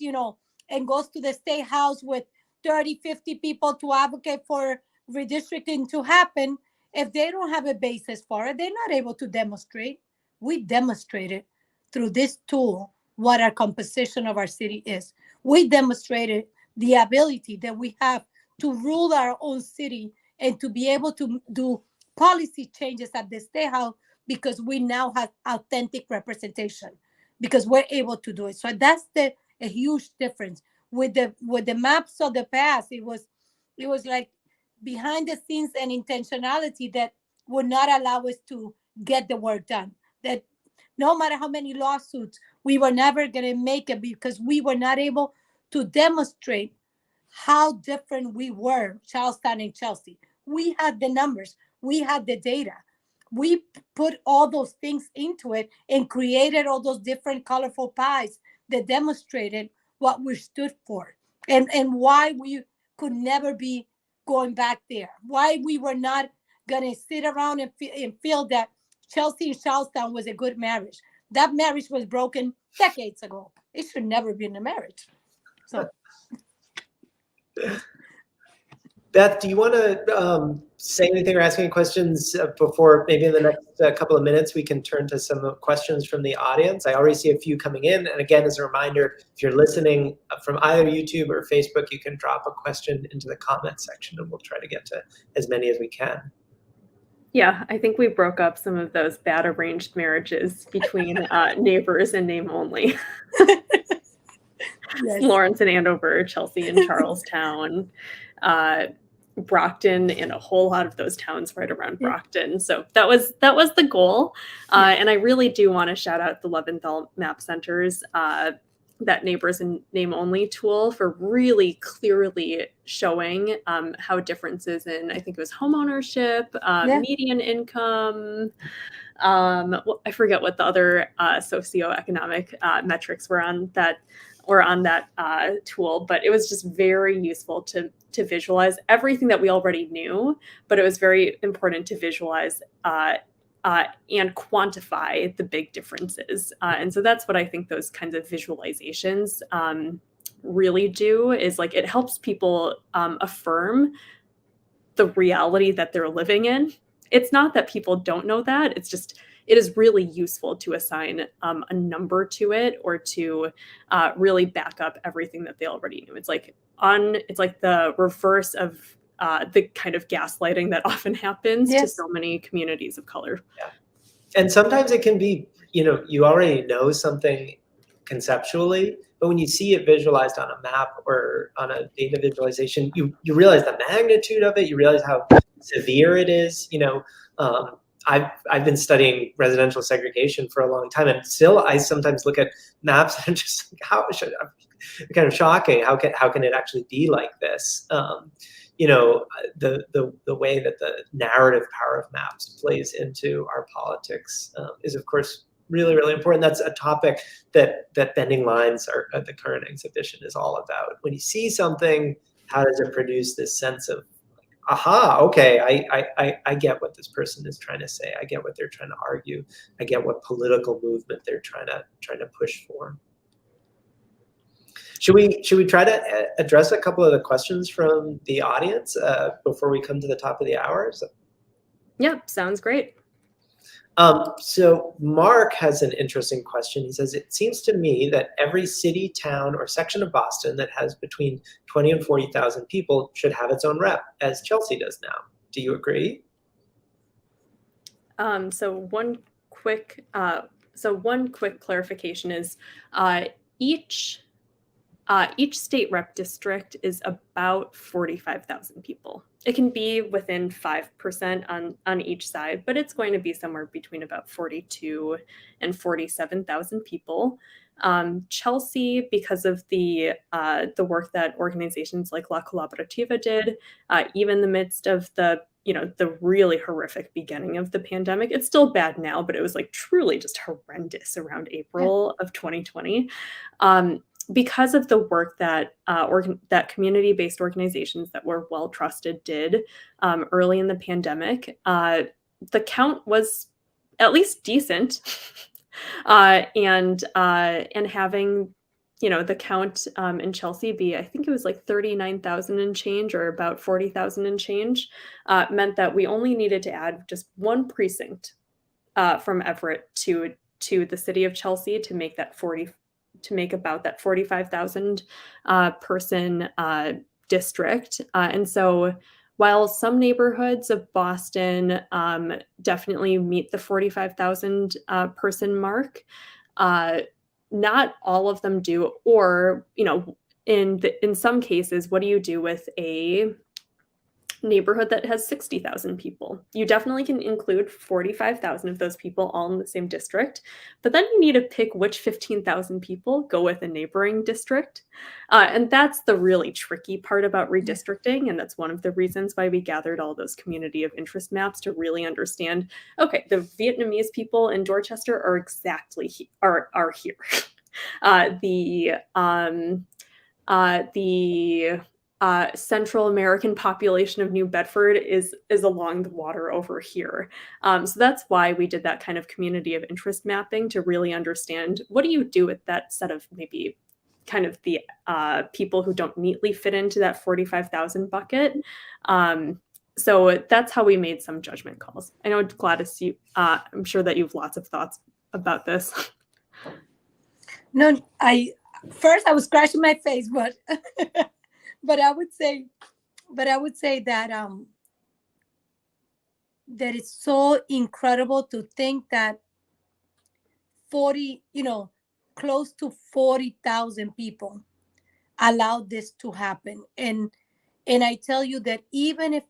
and goes to the state house with 30, 50 people to advocate for redistricting to happen? If they don't have a basis for it, they're not able to demonstrate. We demonstrated through this tool what our composition of our city is. We demonstrated the ability that we have to rule our own city and to be able to do policy changes at the state house because we now have authentic representation, because we're able to do it. So that's a huge difference. With the maps of the past, it was like behind the scenes and intentionality that would not allow us to get the work done. That no matter how many lawsuits, we were never going to make it because we were not able to demonstrate how different we were, Charlestown and Chelsea. We had the numbers. We had the data. We put all those things into it and created all those different colorful pies that demonstrated what we stood for and why we could never be going back there, why we were not going to sit around and feel that Chelsea and Charlestown was a good marriage. That marriage was broken decades ago. It should never be in a marriage. So, Beth, do you want to say anything or ask any questions before maybe in the next couple of minutes we can turn to some questions from the audience? I already see a few coming in. And again, as a reminder, if you're listening from either YouTube or Facebook, you can drop a question into the comment section and we'll try to get to as many as we can. Yeah, I think we broke up some of those bad arranged marriages between neighbors and name only. Yes. Lawrence and Andover, Chelsea and Charlestown, Brockton, and a whole lot of those towns right around Brockton. So that was the goal. And I really do want to shout out the Leventhal Map Center's that neighbors and name only tool for really clearly showing how differences in, I think it was home ownership, median income, I forget what the other socioeconomic metrics were on that tool, but it was just very useful to visualize everything that we already knew, but it was very important to visualize and quantify the big differences. And so that's what I think those kinds of visualizations really do, is like it helps people affirm the reality that they're living in. It's not that people don't know that, it's just it is really useful to assign a number to it or to really back up everything that they already knew. It's like the reverse of the kind of gaslighting that often happens to so many communities of color. Yeah. And sometimes it can be, you already know something conceptually, but when you see it visualized on a map or on a data visualization, you realize the magnitude of it, you realize how severe it is. I've been studying residential segregation for a long time, and still I sometimes look at maps and I'm just like, kind of shocking. How can it actually be like this? The way that the narrative power of maps plays into our politics is, of course, really, really important. That's a topic that Bending Lines, the current exhibition, is all about. When you see something, how does it produce this sense of, aha, okay, I get what this person is trying to say. I get what they're trying to argue. I get what political movement they're trying to push for. Should we try to address a couple of the questions from the audience before we come to the top of the hour? Yep, sounds great. So Mark has an interesting question. He says, it seems to me that every city, town, or section of Boston that has between 20 and 40,000 people should have its own rep, as Chelsea does now. Do you agree? So one quick clarification is each state rep district is about 45,000 people. It can be within 5% on each side, but it's going to be somewhere between about 42 and 47,000 people. Chelsea, because of the work that organizations like La Colaborativa did, even in the midst of the really horrific beginning of the pandemic. It's still bad now, but it was like truly just horrendous around April of 2020. Because of the work that that community-based organizations that were well trusted did early in the pandemic, the count was at least decent, and having the count in Chelsea be, I think it was like 39,000 and change, or about 40,000 and change, meant that we only needed to add just one precinct from Everett to the city of Chelsea to make about that 45,000 person district. And so while some neighborhoods of Boston definitely meet the 45,000 person mark, not all of them do. Or, in some cases, what do you do with a neighborhood that has 60,000 people? You definitely can include 45,000 of those people all in the same district, but then you need to pick which 15,000 people go with a neighboring district. And that's the really tricky part about redistricting. And that's one of the reasons why we gathered all those community of interest maps, to really understand, okay, the Vietnamese people in Dorchester are exactly are here. The Central American population of New Bedford is along the water over here. So that's why we did that kind of community of interest mapping, to really understand, what do you do with that set of maybe kind of the people who don't neatly fit into that 45,000 bucket. So that's how we made some judgment calls. I know, Gladys, I'm sure that you have lots of thoughts about this. No, I was scratching my face, but but I would say that that it's so incredible to think that 40, close to 40,000 people allowed this to happen. And I tell you that even if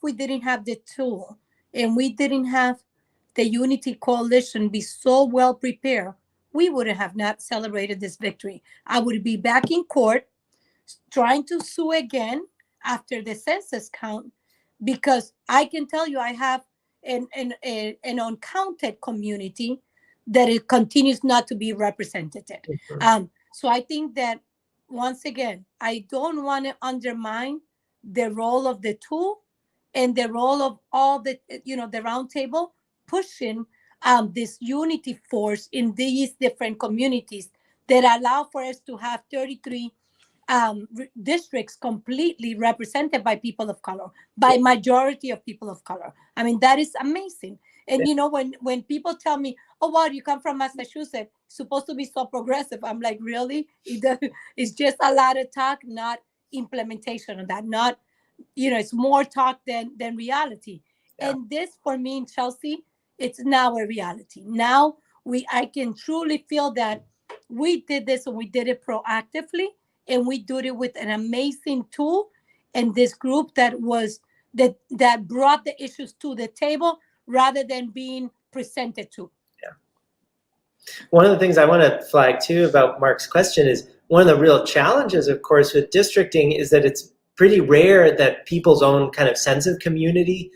we didn't have the tool and we didn't have the Unity Coalition be so well prepared, we would have not celebrated this victory. I would be back in court trying to sue again after the census count, because I can tell you I have an uncounted community that it continues not to be represented. So I think that, once again, I don't want to undermine the role of the tool and the role of all the roundtable pushing this unity force in these different communities that allow for us to have 33 districts completely represented by people of color, by majority of people of color. I mean, that is amazing. And when people tell me, "Oh, wow, you come from Massachusetts, supposed to be so progressive," I'm like, really? It's just a lot of talk, not implementation of that. Not, it's more talk than reality. Yeah. And this, for me in Chelsea, it's now a reality. Now I can truly feel that we did this and we did it proactively, and we did it with an amazing tool and this group that brought the issues to the table rather than being presented to. Yeah. One of the things I want to flag too about Mark's question is one of the real challenges, of course, with districting is that it's pretty rare that people's own kind of sense of community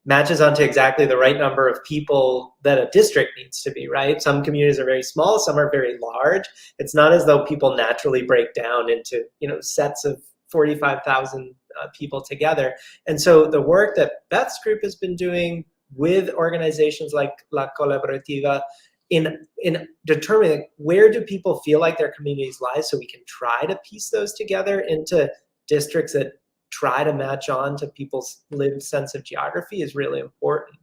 matches onto exactly the right number of people that a district needs to be, right? Some communities are very small, some are very large. It's not as though people naturally break down into, sets of 45,000 people together. And so the work that Beth's group has been doing with organizations like La Colaborativa in determining where do people feel like their communities lie, so we can try to piece those together into districts that try to match on to people's lived sense of geography is really important.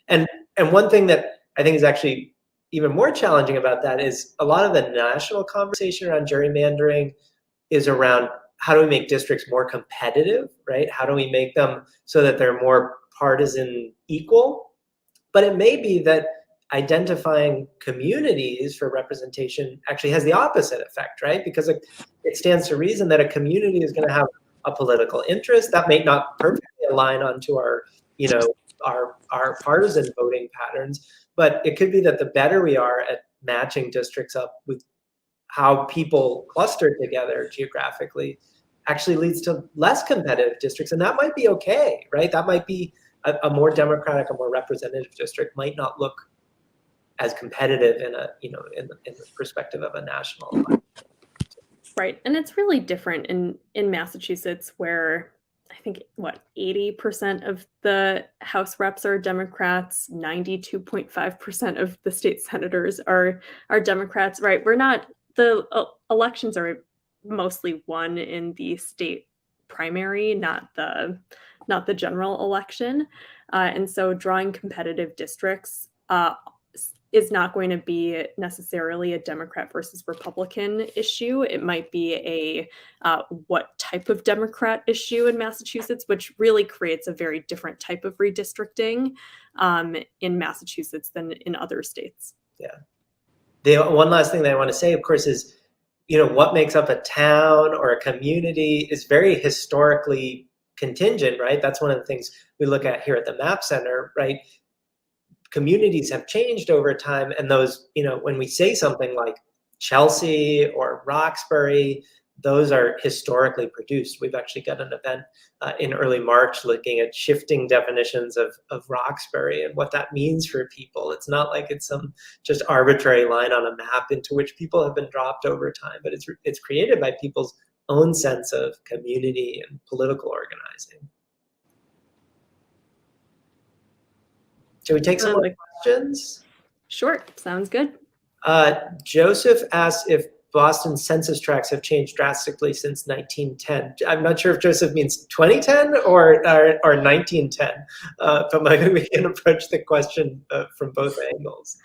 And one thing that I think is actually even more challenging about that is a lot of the national conversation around gerrymandering is around how do we make districts more competitive, right? How do we make them so that they're more partisan equal? But it may be that identifying communities for representation actually has the opposite effect, right? Because it stands to reason that a community is going to have a political interest that may not perfectly align onto our partisan voting patterns, but it could be that the better we are at matching districts up with how people cluster together geographically actually leads to less competitive districts, and that might be okay, right? That might be a more democratic, a more representative district might not look as competitive in the perspective of a national election. Right. And it's really different in Massachusetts, where I think 80% of the House reps are Democrats, 92.5% of the state senators are Democrats, right? The elections are mostly won in the state primary, not the general election. And so drawing competitive districts is not going to be necessarily a Democrat versus Republican issue. It might be a what type of Democrat issue in Massachusetts, which really creates a very different type of redistricting in Massachusetts than in other states. Yeah. The one last thing that I want to say, of course, is what makes up a town or a community is very historically contingent, right? That's one of the things we look at here at the Map Center, right? Communities have changed over time, and those, when we say something like Chelsea or Roxbury, those are historically produced. We've actually got an event in early March looking at shifting definitions of Roxbury and what that means for people. It's not like it's some just arbitrary line on a map into which people have been dropped over time, but it's created by people's own sense of community and political organizing. Should we take some more questions? Sure, sounds good. Joseph asks if Boston census tracts have changed drastically since 1910. I'm not sure if Joseph means 2010 or 1910, but maybe we can approach the question from both angles.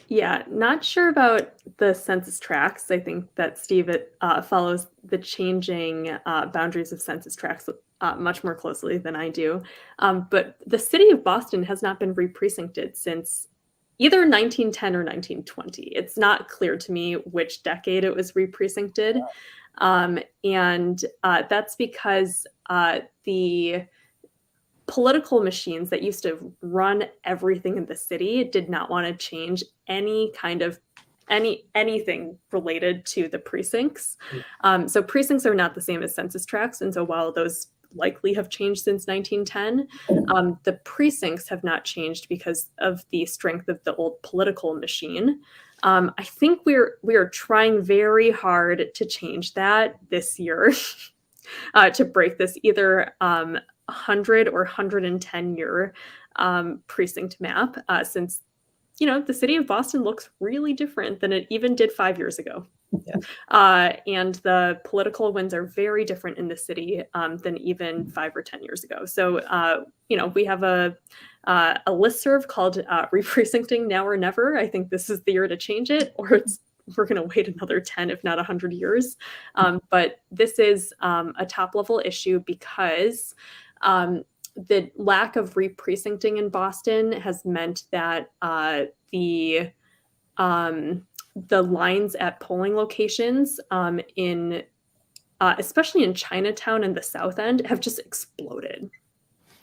Yeah, not sure about the census tracts. I think that Steve follows the changing boundaries of census tracts much more closely than I do. But the city of Boston has not been re-precincted since either 1910 or 1920. It's not clear to me which decade it was re-precincted. And that's because the political machines that used to run everything in the city did not want to change any kind of anything related to the precincts. So precincts are not the same as census tracts. And so while those likely have changed since 1910, the precincts have not changed because of the strength of the old political machine. I think we're trying very hard to change that this year to break this either 100 or 110 year precinct map, since the city of Boston looks really different than it even did 5 years ago. Yeah. And the political winds are very different in the city than even 5 or 10 years ago. So, we have a listserv called Re-Precincting Now or Never. I think this is the year to change it, or we're going to wait another 10, if not 100 years. But this is a top level issue because the lack of re-precincting in Boston has meant that the lines at polling locations especially in Chinatown and the South End, have just exploded.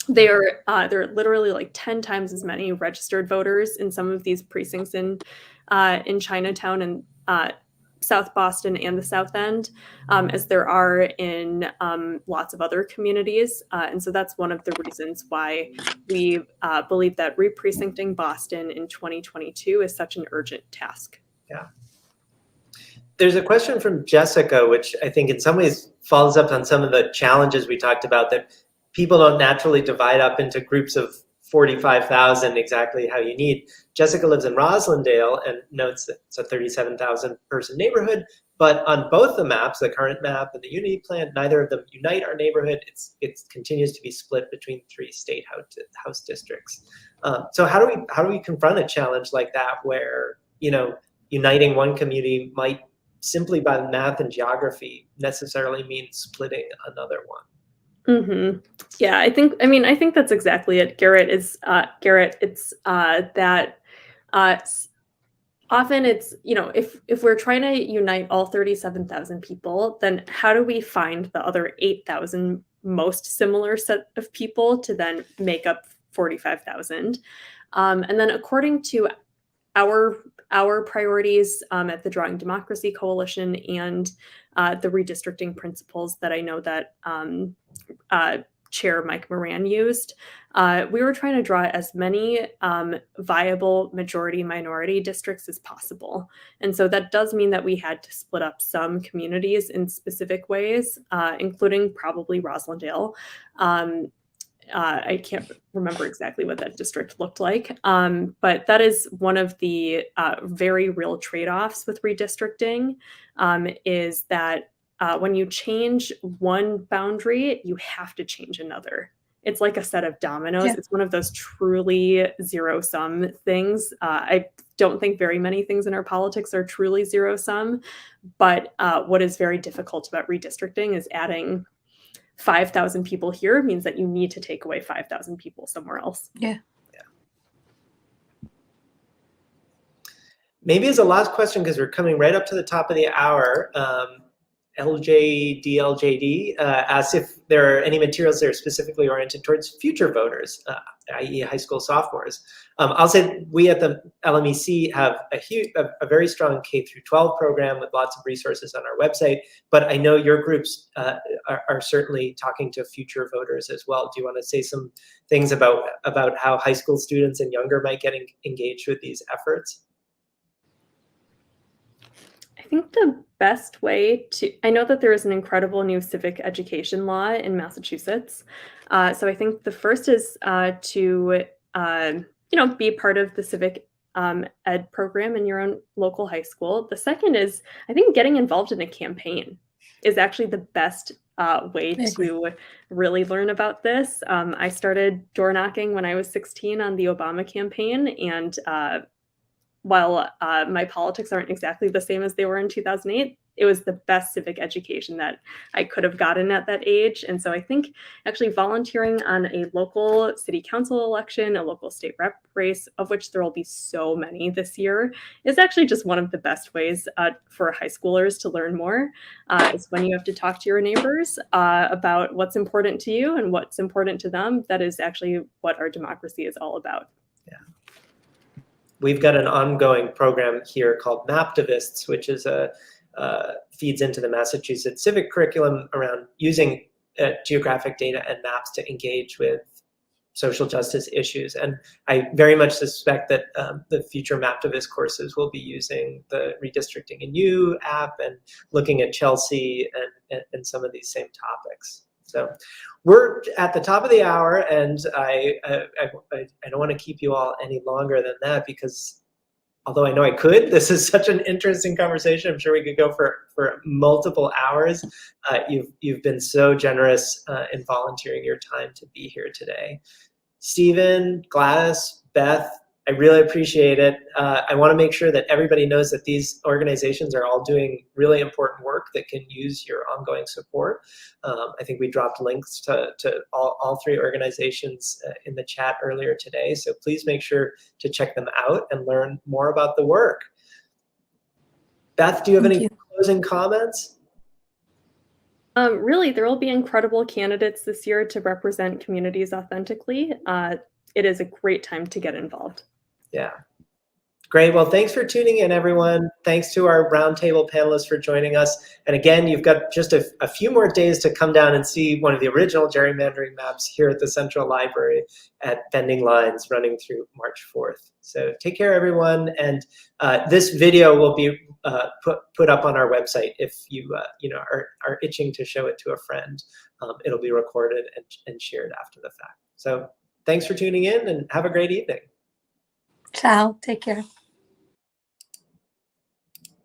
They're literally like 10 times as many registered voters in some of these precincts in Chinatown and South Boston and the South End as there are in lots of other communities. And so that's one of the reasons why we believe that re-precincting Boston in 2022 is such an urgent task. Yeah. There's a question from Jessica, which I think in some ways follows up on some of the challenges we talked about, that people don't naturally divide up into groups of 45,000 exactly how you need. Jessica lives in Roslindale and notes that it's a 37,000 person neighborhood, but on both the maps, the current map and the Unity Plan, neither of them unite our neighborhood. It continues to be split between 3 state house districts. So how do we confront a challenge like that, where uniting one community might simply by math and geography necessarily mean splitting another one? Mm-hmm. Yeah, I think that's exactly it. Garrett, it's that often it's, if we're trying to unite all 37,000 people, then how do we find the other 8,000 most similar set of people to then make up 45,000? And then according to our priorities at the Drawing Democracy Coalition and the redistricting principles that I know that Chair Mike Moran used, we were trying to draw as many viable majority-minority districts as possible. And so that does mean that we had to split up some communities in specific ways, including probably Roslindale. I can't remember exactly what that district looked like, but that is one of the very real trade-offs with redistricting, is that when you change one boundary, you have to change another. It's like a set of dominoes. Yeah. It's one of those truly zero-sum things. I don't think very many things in our politics are truly zero-sum, but what is very difficult about redistricting is adding 5,000 people here means that you need to take away 5,000 people somewhere else. Yeah. Maybe as a last question, because we're coming right up to the top of the hour, LJDLJD asks if there are any materials that are specifically oriented towards future voters, i.e. high school sophomores. I'll say we at the LMEC have a very strong K-12 program with lots of resources on our website, but I know your groups are certainly talking to future voters as well. Do you want to say some things about how high school students and younger might get engaged with these efforts? I think the best way I know that there is an incredible new civic education law in Massachusetts. So I think the first is to be part of the civic ed program in your own local high school. The second is, I think, getting involved in a campaign is actually the best way to really learn about this. I started door knocking when I was 16 on the Obama campaign, and while my politics aren't exactly the same as they were in 2008, it was the best civic education that I could have gotten at that age. And so I think actually volunteering on a local city council election, a local state rep race, of which there will be so many this year, is actually just one of the best ways for high schoolers to learn more. Is when you have to talk to your neighbors about what's important to you and what's important to them. That is actually what our democracy is all about. Yeah. We've got an ongoing program here called Maptivists, which is feeds into the Massachusetts civic curriculum around using geographic data and maps to engage with social justice issues. And I very much suspect that the future Maptivist courses will be using the Redistricting in You app and looking at Chelsea and some of these same topics. So we're at the top of the hour, and I don't want to keep you all any longer than that, because although I know I could, this is such an interesting conversation. I'm sure we could go for multiple hours. You've been so generous in volunteering your time to be here today. Stephen, Gladys, Beth, I really appreciate it. I want to make sure that everybody knows that these organizations are all doing really important work that can use your ongoing support. I think we dropped links to all three organizations in the chat earlier today, so please make sure to check them out and learn more about the work. Beth, do you have any closing comments? Really, there will be incredible candidates this year to represent communities authentically. It is a great time to get involved. Yeah. Great. Well, thanks for tuning in, everyone. Thanks to our roundtable panelists for joining us. And again, you've got just a few more days to come down and see one of the original gerrymandering maps here at the Central Library at Bending Lines running through March 4th. So take care, everyone. And this video will be put up on our website if you are itching to show it to a friend. It'll be recorded and shared after the fact. So thanks for tuning in, and have a great evening. Ciao. Take care.